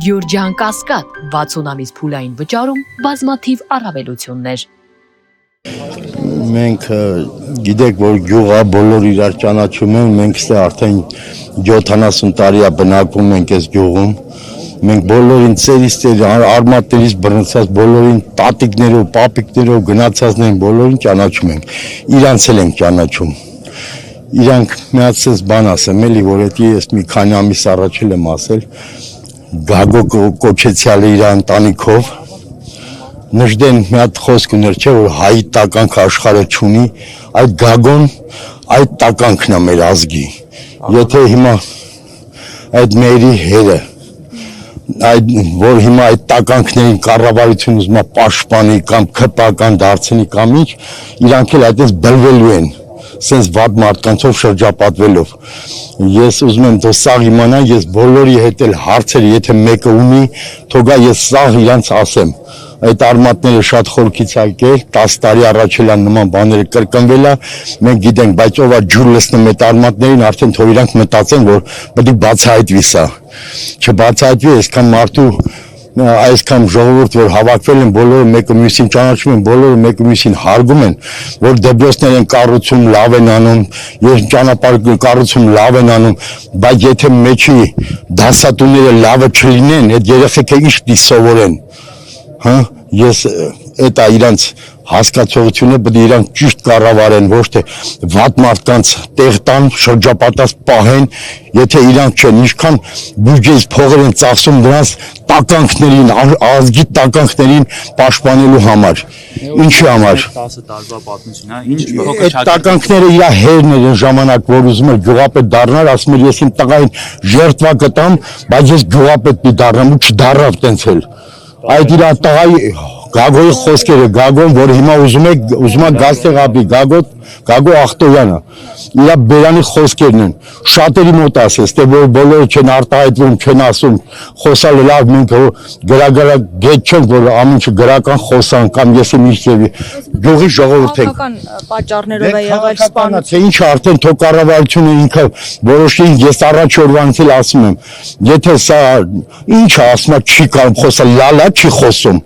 Գյուրջան Կասկադ 60 ամիս փուլային վճարում բազմաթիվ առավելություններ։ Մենք գիտեք, որ գյուղը բոլոր իրար ճանաչում են, մենք ստե արդեն 70 տարի է բնակվում ենք այս գյուղում։ Մենք բոլորին ծերից արմատներից բռնցած բոլորին տատիկներով, պապիկներով գնացածն են, բոլորին ճանաչում ենք։ Իրանց էլ ենք ճանաչում։ Իրանք մի հատ sense բան ասեմ, էլի, որ ես մի քանի ամիս առաջ եմ ասել, Գագո կոչեցյալը իր ընտանիքով նժդեն մի հատ խոսք ուներ, չէ, որ հայի տականք աշխարհը չունի, այդ Գագոն այդ տականքն է մեր ազգի։ Եթե հիմա այդ մերի հերը որ հիմա այդ տականքներին կառավարություն ուզում է պաշտպանի կամ քպական դարձնի կամ ինչ, իրանք էլ այդպես բլվելու են, սենց վատ մարդկանցով շրջապատվելով։ Ես ուզում եմ դու սաղ իմանա, ես բոլորի հետ էլ հարցեր, եթե մեկը ունի, թողա ես սաղ իրանց ասեմ։ Այդ արմատները շատ խորքից եկել, 10 տարի առաջ էլ նման բաները կրկնվել է, մենք գիտենք, բայց ով է ջուր լցնում այդ արմատներին, արդեն թող իրանք մտածեն, որ պետք է բացահայտվի սա։ Չբացահայտվի, այսքան մարդու, այսքան ժողովուրդ, որ հավաքվել են, բոլորը մեկը մյուսին ճանաչում են, բոլորը մեկը մյուսին հարգում են, որ դպրոցներ են կառուցում, լավ են անում, եւ ճանապարհ կառուցում լավ են անում, բայց եթե մեջի դասատուները լավը չլինեն, այդ երեխեքը ինչ պիտի սովորեն։ Հա, ես այդ իրանց հասկացողությունը պետք է իրանք ճիշտ կառավարեն, ոչ թե վատ մարդկանց տեղ տան, շրջապատած պահեն, եթե իրանք չեն, ինչքան բյուջեից փողեր են ծախսում դրանց տականքներին, ազգի տականքներին պաշտպանելու համար։ Ինչի համար։ 10 տարվա պատմություն, հա, ինչ այդ տականքները իր հերն էր ժամանակ, որ ուզում էր գյուղապետ դառնալ, ասում էր ես իմ տղային ժերտվա կտամ, բայց ես գյուղապետ պիտի դառնամ ու չդառավ տենց էլ։ Այդ իր տղայի Գագոյի խոսքերը, Գագոն, որ հիմա ուզում է գազտեղ ապի, Գագո Ախտոյանը, իր բերանի խոսքերն են, շատերի մոտ ասես, թե որ բոլորը չեն արտահայտվում, չեն ասում, խոսալը լավ, մենք գետ չենք, որ ամինչը գրական խոսան, կամ ես եմ ինչ ձևի, գյուղի ժողովուրդ ենք։ Քաղաքական պատճառներով է եղել սպանությունը։ Ինչ արդեն թո կառավարությունը ինքը որոշին, ես առաջ օրվանից էլ ասում եմ, եթե սա ինչ ասում է չի կարող խոսալ, լալա չի խոսում։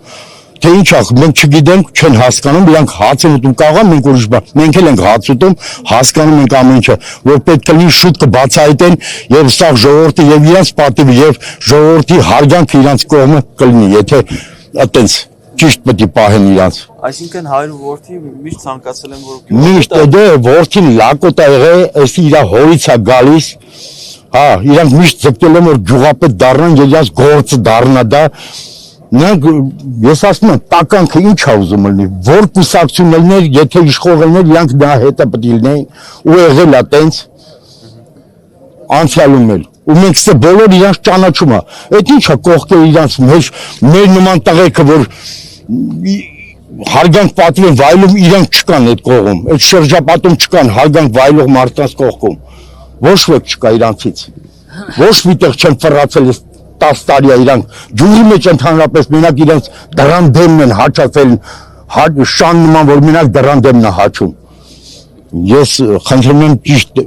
Թե ինչ մենք չգիտենք, չեն հասկանում, իրանք հաց են ուտում, կարող մենք ուրիշ բան, մենք էլ ենք հաց ուտում, հասկանում ենք ամեն ինչը, որ պետք է լինի շուտ կբացահայտեն եւ սա ժողովրդի եւ իրանց պատիվը եւ ժողովրդի հարգանքը իրանց կողմը կլինի, եթե այտենց ճիշտ պետք է պահեն իրանց։ Այսինքն հայրը որդի միշտ ցանկացել են, որ միշտ դե որդին լակոտ է եղել, էսի իր հորից է գալիս, հա, իրանք միշտ ձգտել են որ գյուղապետ դառնան, իրանց գործը դառնա դա։ Ես ասում եմ, տականքը ինչ է ուզում լինի, որ կուսակցություն լիներ, եթե իշխող լիներ, իրանք նրա հետը պետք է լինեին, ու եղել է տենց անցյալում էլ, ու մենք ստե բոլոր իրանք ճանաչում է, այդ ինչ է կողքեր իրանք մեր նման տղեկը, որ հարգանք պատիվ են վայելում, իրանք չկան այդ կողում, այդ շրջապատում չկան հարգանք վայելող մարդկանց կողքում, ոչ ոք չկա իրանցից, ոչ մի տեղ չեն ֆռացել 10 տարի է իրանք ջուրի մեջ ընդհանրապես մենակ իրանք դռան դեմն են հաճախել շան նման որ մենակ դռան դեմն է հաճում ես խնդրում եմ ճիշտ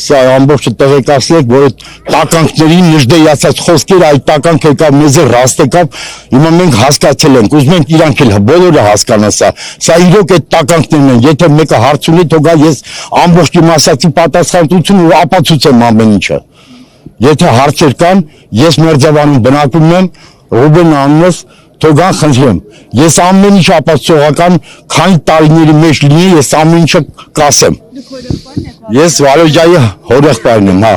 սա ամբողջը տեղեկացնեք որ այդ տականքներին նժդեի ասած խոսքերը այդ տականք եկավ մեզ ռաստ եկավ հիմա մենք հասկացել ենք ուզում ենք իրանք էլ բոլորը հասկանան սա իրոք այդ տականքներն են եթե մեկը հարց ունի թողա ես ամբողջ իմաստացի պատասխանատվություն ու ապացուցեմ ամեն ինչը Եթե հարցեր կան, ես Մերձավանում բնակվում եմ, Ռուբեն անունս, թողան խնդրեմ, ես ամեն ինչ ապացուցողական, քանի տարիների մեջ լինի, ես ամեն ինչը կասեմ։ Ես Վարոջայի հորեղբայրն եմ, հա։